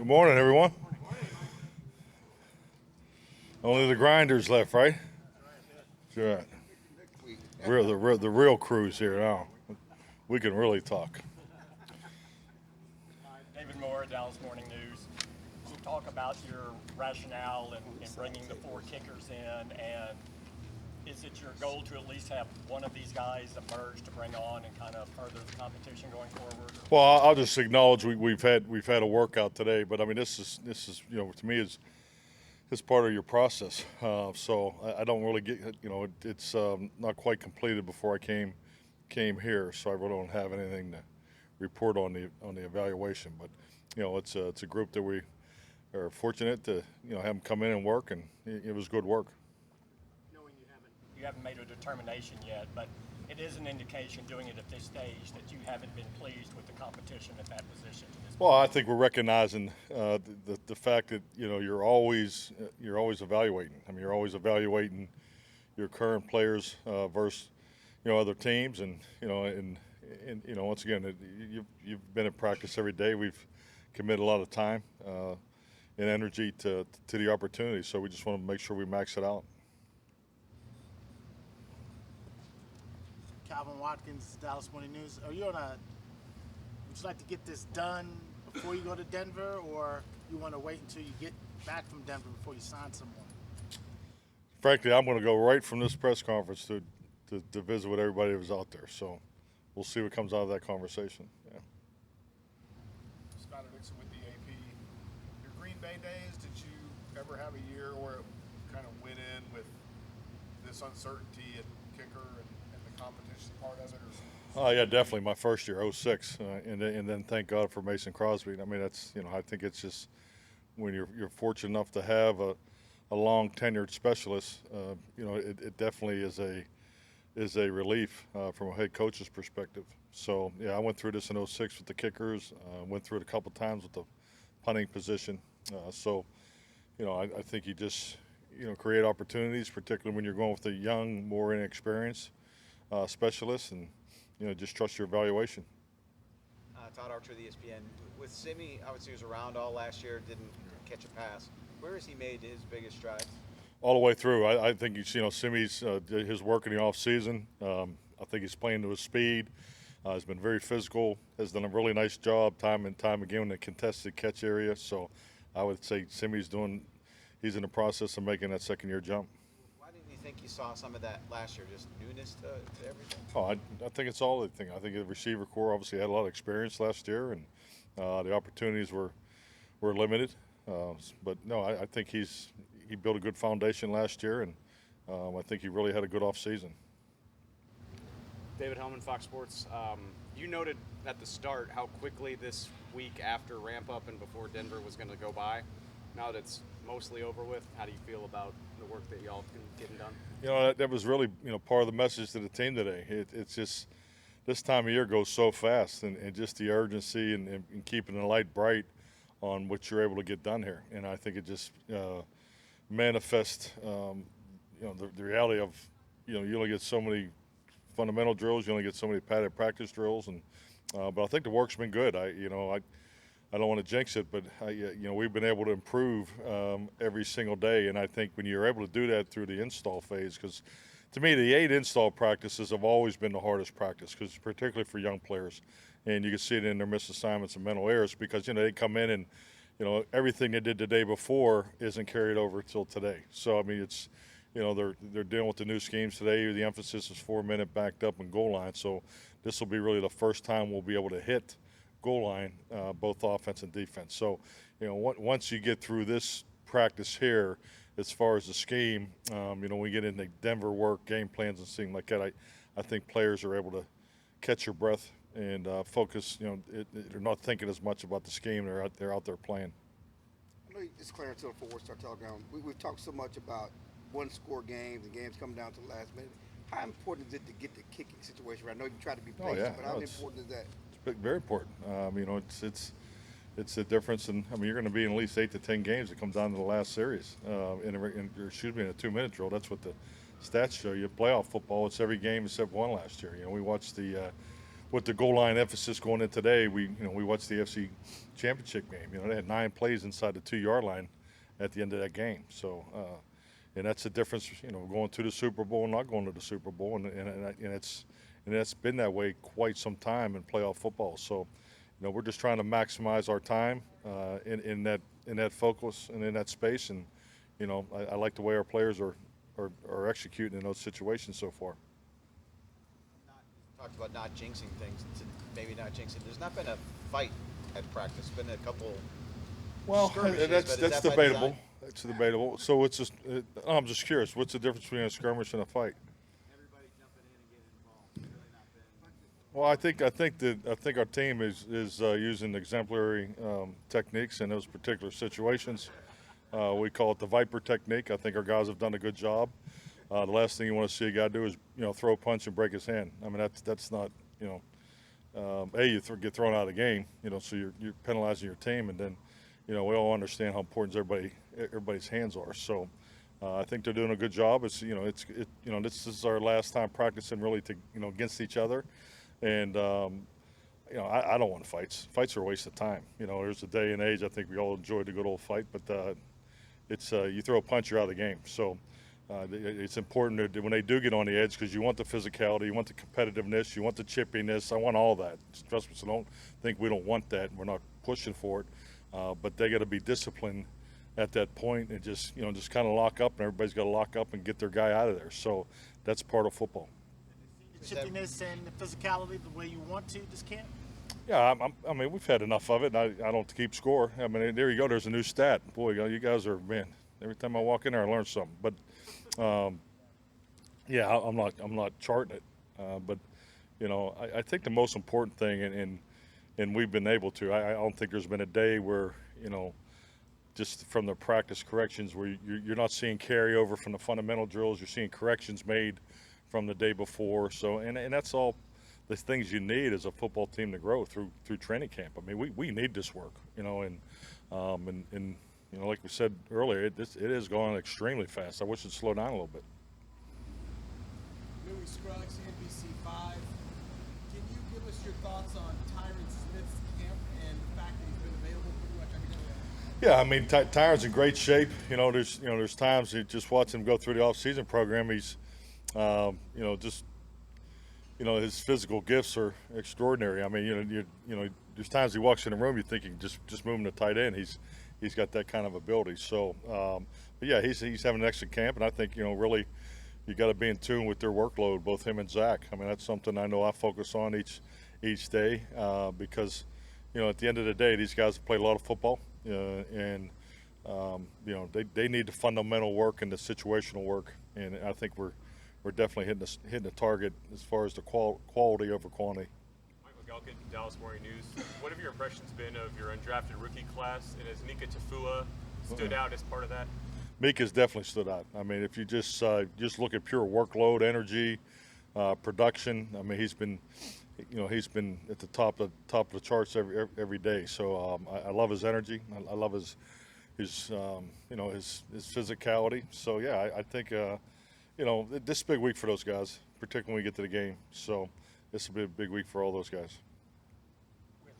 Good morning, everyone. Only the grinders left, right? Sure. The real crew's here now. We can really talk. David Moore, Dallas Morning News. Can you talk about your rationale in bringing the four kickers in, and is it your goal to at least have one of these guys emerge to bring on and kind of further the competition going forward? Well, I'll just acknowledge we've had a workout today, but I mean this is to me is part of your process. So I don't really get it's not quite completed before I came here, so I really don't have anything to report on the evaluation. But it's a group that we are fortunate to have them come in and work, and it was good work. Knowing you haven't made a determination yet, but it is an indication doing it at this stage that you haven't been pleased with the competition at that position. Well, I think we're recognizing the fact that you're always evaluating. I mean, you're always evaluating your current players versus other teams, and once again, you've been in practice every day. We've committed a lot of time and energy to the opportunity, so we just want to make sure we max it out. Watkins, Dallas Morning News. Would you like to get this done before you go to Denver, or you want to wait until you get back from Denver before you sign someone? Frankly, I'm going to go right from this press conference to visit with everybody that was out there. So we'll see what comes out of that conversation. Yeah. Scott Dixon with the AP. Your Green Bay days, did you ever have a year where it kind of went in with this uncertainty at kicker and the competition part of it? Oh yeah, definitely. My first year, '06, and then thank God for Mason Crosby. I mean, that's I think it's just when you're fortunate enough to have a long tenured specialist, it definitely is a relief from a head coach's perspective. So yeah, I went through this in '06 with the kickers. Went through it a couple times with the punting position. So I think you just create opportunities, particularly when you're going with a young, more inexperienced specialist, and just trust your evaluation. Todd Archer, the ESPN. With Simi, obviously he was around all last year, didn't catch a pass. Where has he made his biggest strides? All the way through. I think Simi's his work in the off season. I think he's playing to his speed. He's been very physical. Has done a really nice job time and time again in the contested catch area. So I would say Simi's he's in the process of making that second year jump. Do you think you saw some of that last year, just newness to everything? Oh, I think it's all the thing. I think the receiver core obviously had a lot of experience last year, and the opportunities were limited. But no, I think he built a good foundation last year, and I think he really had a good off season. David Hellman, Fox Sports. You noted at the start how quickly this week after ramp up and before Denver was going to go by. Now that it's mostly over with, how do you feel about the work that y'all can getting done? That was really part of the message to the team today. It's just this time of year goes so fast, and just the urgency and keeping the light bright on what you're able to get done here. And I think it just manifests the reality of you only get so many fundamental drills, you only get so many padded practice drills, and but I think the work's been good. I don't want to jinx it, but we've been able to improve every single day, and I think when you're able to do that through the install phase, because to me the 8 install practices have always been the hardest practice, because particularly for young players, and you can see it in their missed assignments and mental errors, because they come in and everything they did the day before isn't carried over till today. So I mean it's they're dealing with the new schemes today. The emphasis is 4-minute backed up and goal line, so this will be really the first time we'll be able to hit goal line, both offense and defense. So, once you get through this practice here, as far as the scheme, when we get into Denver work, game plans, and things like that, I think players are able to catch your breath and focus. They're not thinking as much about the scheme. They're out there playing. I know it's Clarence Hill for Star Telegram. We've talked so much about one-score games and games coming down to the last minute. How important is it to get the kicking situation right? I know you try to be patient, but how important is that? Very important. It's a difference, and you're going to be in at least 8 to 10 games. It comes down to the last series. In a 2-minute drill. That's what the stats show you. Playoff football, it's every game except one last year. We watched the with the goal line emphasis going in today, we watched the FC Championship game. They had 9 plays inside the 2-yard line at the end of that game. So, and that's the difference, going to the Super Bowl and not going to the Super Bowl, and it's been that way quite some time in playoff football. So, we're just trying to maximize our time in that focus and in that space. And I like the way our players are executing in those situations so far. Talked about not jinxing things, maybe not jinxing. There's not been a fight at practice. Been a couple. Skirmishes, that's debatable. That's debatable. So I'm just curious. What's the difference between a skirmish and a fight? Everybody jumping in and getting involved. Really not been. Well, I think our team is using exemplary techniques in those particular situations. We call it the Viper technique. I think our guys have done a good job. The last thing you want to see a guy do is throw a punch and break his hand. I mean that's not you get thrown out of the game. So you're penalizing your team, and then we all understand how important everybody's hands are. So I think they're doing a good job. This is our last time practicing really to against each other, and I don't want fights. Fights are a waste of time. There's a day and age I think we all enjoy the good old fight, but it's you throw a punch, you're out of the game. So. It's important when they do get on the edge, because you want the physicality, you want the competitiveness, you want the chippiness. I want all that. Trust me, so don't think we don't want that. We're not pushing for it, but they got to be disciplined at that point and just kind of lock up, and everybody's got to lock up and get their guy out of there. So that's part of football. The chippiness and the physicality the way you want to this camp? Yeah, I mean we've had enough of it. I don't keep score. I mean there you go. There's a new stat. Boy, you guys are Every time I walk in there, I learn something. But yeah, I'm not charting it, but I think the most important thing, and we've been able to. I don't think there's been a day where just from the practice corrections where you're not seeing carryover from the fundamental drills. You're seeing corrections made from the day before. So and that's all the things you need as a football team to grow through training camp. I mean, we need this work, and like we said earlier, it is going extremely fast. I wish it'd slow down a little bit. Louis Scruggs, NBC5. Can you give us your thoughts on Tyron Smith's camp and the fact that he's been available pretty much every day? Yeah, I mean, Tyron's in great shape. There's times you just watch him go through the off-season program. He's, his physical gifts are extraordinary. I mean, there's times he walks in the room, you think you can just move him to tight end. He's got that kind of ability. So, but yeah, he's having an excellent camp, and I think really you got to be in tune with their workload, both him and Zach. I mean, that's something I know I focus on each day because at the end of the day, these guys play a lot of football, and they need the fundamental work and the situational work, and I think we're definitely hitting the target as far as the quality over quantity. Mike McCarthy, Dallas Morning News. What have your impressions been of your undrafted rookie class, and has Nika Tafua stood out as part of that? Mika's definitely stood out. I mean, if you just look at pure workload, energy, production. I mean, he's been at the top of the charts every day. So I love his energy. I love his physicality. So yeah, I think this is a big week for those guys, particularly when we get to the game. So this will be a big week for all those guys. With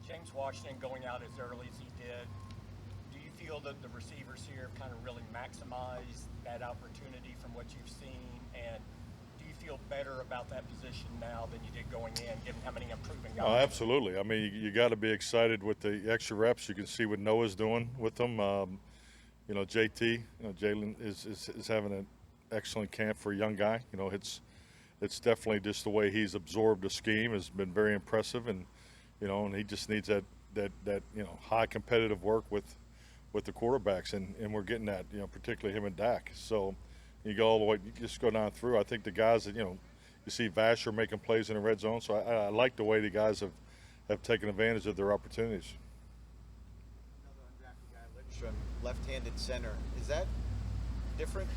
James Washington going out as early as he did, do you feel that the receivers here kind of really maximize that opportunity from what you've seen? And do you feel better about that position now than you did going in, given how many improving guys? Oh, absolutely. I mean, you got to be excited with the extra reps. You can see what Noah's doing with them. JT, Jalen is having an excellent camp for a young guy. It's definitely just the way he's absorbed the scheme has been very impressive, and and he just needs that high competitive work with the quarterbacks, and we're getting that, particularly him and Dak. So you go all the way, you just go down through. I think the guys that you see Vasher making plays in the red zone. So I like the way the guys have taken advantage of their opportunities. Another undrafted guy, Lidstrom, left-handed center. Is that different?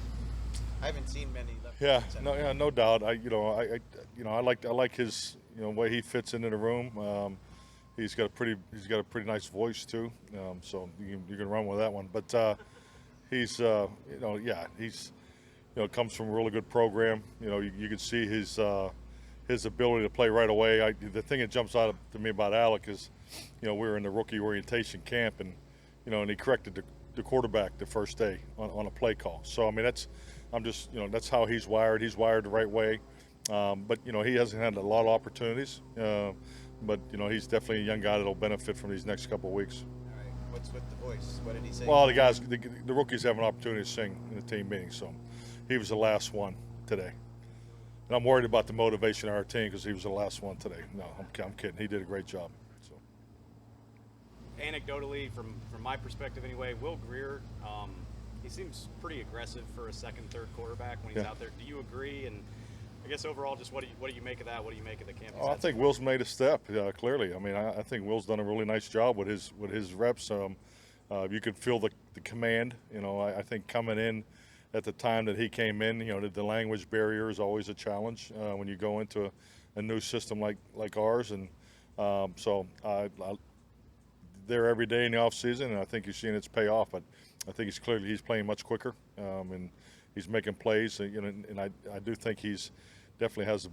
I haven't seen many left-handed centers. No doubt. I like his way he fits into the room. He's got a pretty nice voice too. So you can run with that one. But he's comes from a really good program. You can see his his ability to play right away. The thing that jumps out to me about Alec is, we were in the rookie orientation camp, and and he corrected the quarterback the first day on a play call. So I mean, that's how he's wired. He's wired the right way. But he hasn't had a lot of opportunities. But he's definitely a young guy that'll benefit from these next couple of weeks. All right. What's with the voice? What did he say? Well, the rookies have an opportunity to sing in the team meeting, so he was the last one today. And I'm worried about the motivation of our team because he was the last one today. No, I'm kidding. He did a great job. So. Anecdotally, from my perspective anyway, Will Greer, he seems pretty aggressive for a second, third quarterback when he's out there. Do you agree? And I guess overall, just what do you make of that? What do you make of the camp? I think Will's made a step. Clearly, I mean, I think Will's done a really nice job with his reps. You could feel the command. I think coming in at the time that he came in, the language barrier is always a challenge when you go into a new system like ours. And so they're every day in the off season, and I think you're seeing its payoff. But I think he's playing much quicker, and he's making plays. And I do think he's definitely has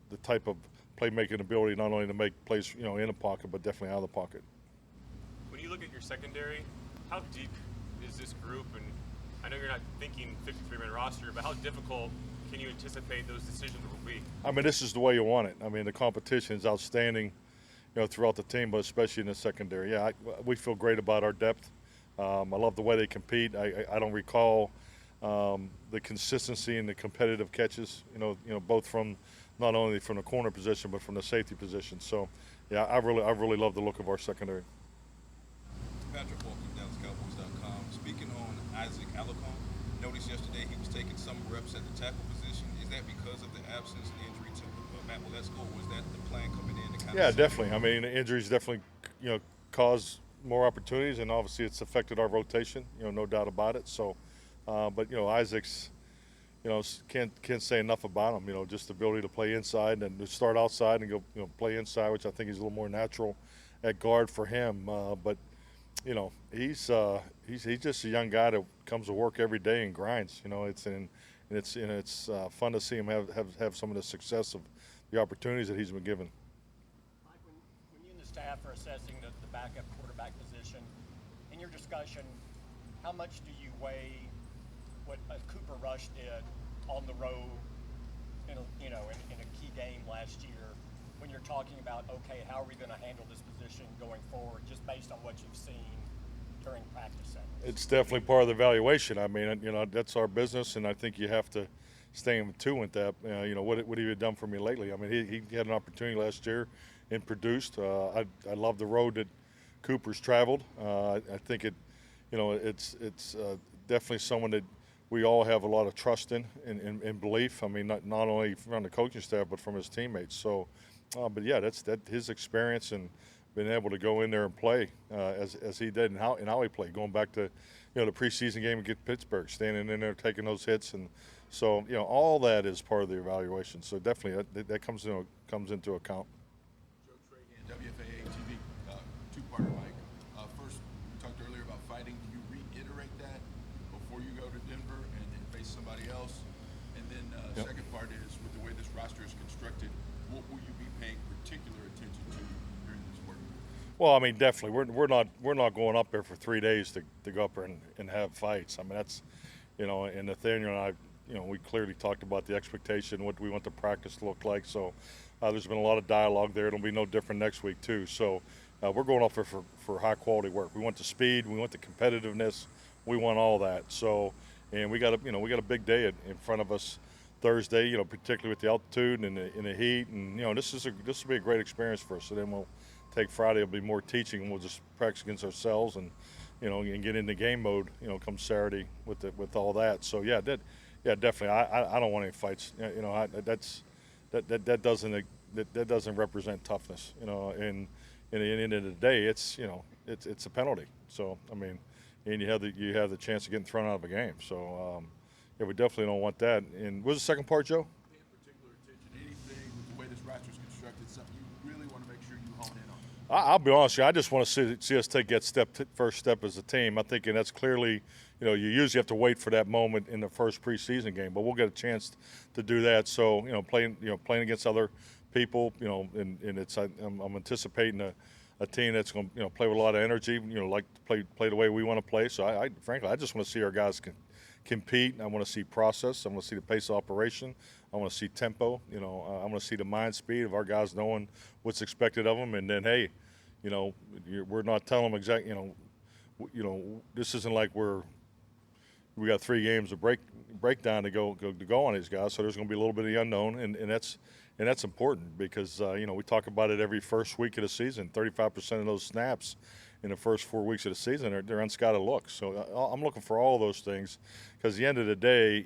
the type of playmaking ability not only to make plays in the pocket, but definitely out of the pocket. When you look at your secondary, how deep is this group? And I know you're not thinking 53-man roster, but how difficult can you anticipate those decisions will be? I mean, this is the way you want it. I mean, the competition is outstanding, throughout the team, but especially in the secondary. Yeah, we feel great about our depth. I love the way they compete. I don't recall the consistency and the competitive catches. Both from not only from the corner position but from the safety position. So, yeah, I really love the look of our secondary. Patrick Watkins, DallasCowboys.com. Speaking on Isaac Alarcon, noticed yesterday he was taking some reps at the tackle position. Is that because of the absence and injury to Matt Waletzko, or was that the plan coming in? To kind of definitely. I mean, injuries definitely, cause more opportunities, and obviously it's affected our rotation. No doubt about it. So, but Isaac's, can't say enough about him. Just the ability to play inside and to start outside and go, play inside, which I think is a little more natural at guard for him. But he's just a young guy that comes to work every day and grinds. It's fun to see him have some of the success of the opportunities that he's been given. Mike, when you and the staff are assessing the backup quarterback position, in your discussion, how much do you weigh what Cooper Rush did on the road in a key game last year, when you're talking about, okay, how are we going to handle this position going forward, just based on what you've seen during practice sessions? It's definitely part of the evaluation. I mean, that's our business, and I think you have to stay in tune with that. What have you done for me lately? I mean, he had an opportunity last year and produced. I love the road that Cooper's traveled. I think it's definitely someone that we all have a lot of trust in and belief. I mean, not only from the coaching staff, but from his teammates. So, but yeah, that's his experience and being able to go in there and play as he did and how he played. Going back to the preseason game against Pittsburgh, standing in there taking those hits, and so all that is part of the evaluation. So definitely that comes into account. Joe Trahan, WFAA TV, two-parter, Mike. First, we talked earlier about fighting. Do you reiterate that before you go to Denver and face somebody else? And then second part is, with the way this roster is constructed, what will you be paying particular attention to during this work? Well, I mean, definitely, we're not going up there for 3 days to go up there and have fights. I mean, that's, and Nathaniel and I, we clearly talked about the expectation, what we want the practice to look like. So there's been a lot of dialogue there. It'll be no different next week too. So we're going up there for high quality work. We want the speed, we want the competitiveness, we want all that. So, and we got a big day in front of us Thursday. Particularly with the altitude and the heat, and this will be a great experience for us. So then we'll take Friday. It'll be more teaching, and we'll just practice against ourselves and and get into game mode. Come Saturday with all that. So yeah, definitely. I don't want any fights. That doesn't represent toughness. And at the end of the day, it's a penalty. So I mean, and you have the chance of getting thrown out of a game. So yeah, we definitely don't want that. And what was the second part, Joe? Paying particular attention, anything with the way this roster is constructed, something you really want to make sure you hone in on? I'll be honest with you, I just want to see us take that first step as a team. I think, and that's clearly, you know, you usually have to wait for that moment in the first preseason game, but we'll get a chance to do that. So, playing against other people, and I'm anticipating a team that's going to, play with a lot of energy, like to play the way we want to play. So frankly, I just want to see our guys compete. I want to see process. I want to see the pace of operation. I want to see tempo. I want to see the mind speed of our guys knowing what's expected of them. And then, hey, we're not telling them exactly. This isn't like we got 3 games of breakdown to go on these guys. So there's going to be a little bit of the unknown, and that's important because we talk about it every first week of the season. 35% of those snaps in the first 4 weeks of the season they're unscattered looks. So I'm looking for all of those things because at the end of the day,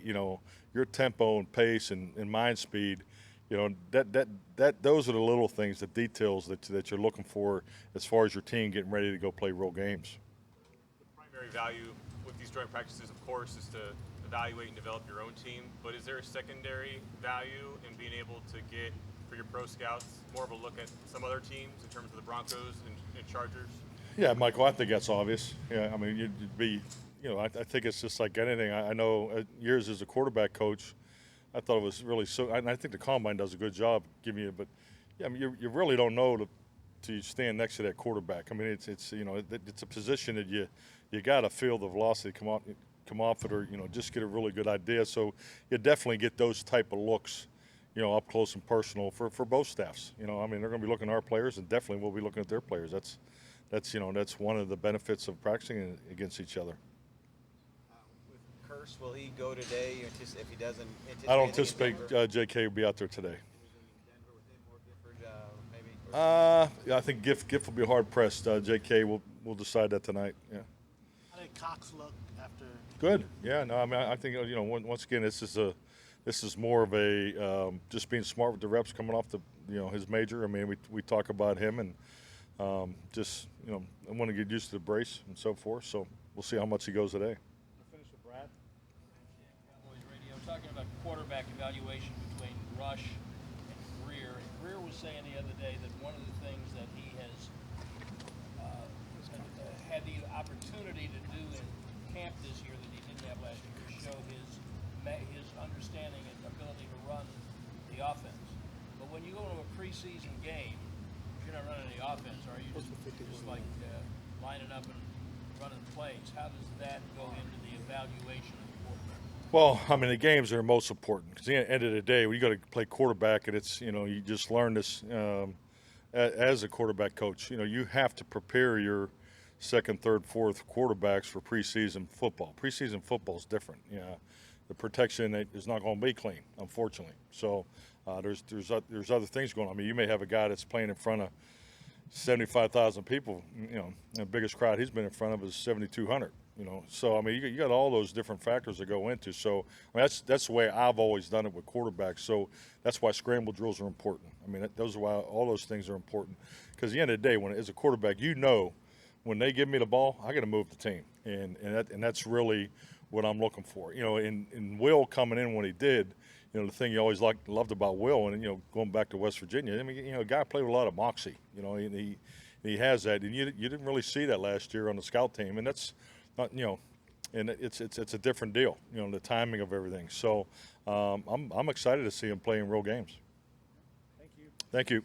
your tempo and pace and mind speed, those are the little things, the details that you're looking for as far as your team getting ready to go play real games. The primary value with these joint practices, of course, is to evaluate and develop your own team. But is there a secondary value in being able to get, for your pro scouts, more of a look at some other teams in terms of the Broncos and Chargers? Yeah, Michael, I think that's obvious. Yeah, I mean, you'd be, I think it's just like anything. I know years as a quarterback coach, I thought it was really so, and I think the combine does a good job giving you, but yeah, I mean, you really don't know till you stand next to that quarterback. I mean, it's a position that you got to feel the velocity come off it, or just get a really good idea. So you definitely get those type of looks, up close and personal for both staffs. I mean, they're going to be looking at our players, and definitely we'll be looking at their players. That's one of the benefits of practicing against each other. With Curse, will he go today? If he doesn't, I don't anticipate J.K. will be out there today. Denver with him or Gifford, maybe? I think Giff will be hard pressed. J.K. will decide that tonight. Yeah. How did Cox look after? Good. Yeah. No. I mean, I think once again, this is more of a just being smart with the reps coming off the his major. I mean, we talk about him and just I want to get used to the brace and so forth. So we'll see how much he goes today. Finish with Brad. Cowboys radio talking about quarterback evaluation between Rush and Greer. And Greer was saying the other day that one of the things that he has had the opportunity to do in camp this year that he didn't have last year is show his understanding and ability to run the offense. But when you go into a preseason game, you're not running the offense, are you? Just like lining up and running plays. How does that go into the evaluation of the quarterback? Well, I mean, the games are most important because at the end of the day, when you got to play quarterback, and it's you just learn this as a quarterback coach. You have to prepare your second, third, fourth quarterbacks for preseason football. Preseason football is different. The protection is not going to be clean, unfortunately. So there's other things going on. I mean, you may have a guy that's playing in front of 75,000 people. The biggest crowd he's been in front of is 7,200. So I mean, you got all those different factors that go into. So I mean, that's the way I've always done it with quarterbacks. So that's why scramble drills are important. I mean, those are why all those things are important. Because at the end of the day, as a quarterback, when they give me the ball, I got to move the team, and that's really what I'm looking for. In Will coming in when he did, the thing you always loved about Will, and going back to West Virginia, I mean, a guy played with a lot of moxie. And he has that, and you didn't really see that last year on the scout team, and that's not and it's a different deal. The timing of everything. So I'm excited to see him playing real games. Thank you. Thank you.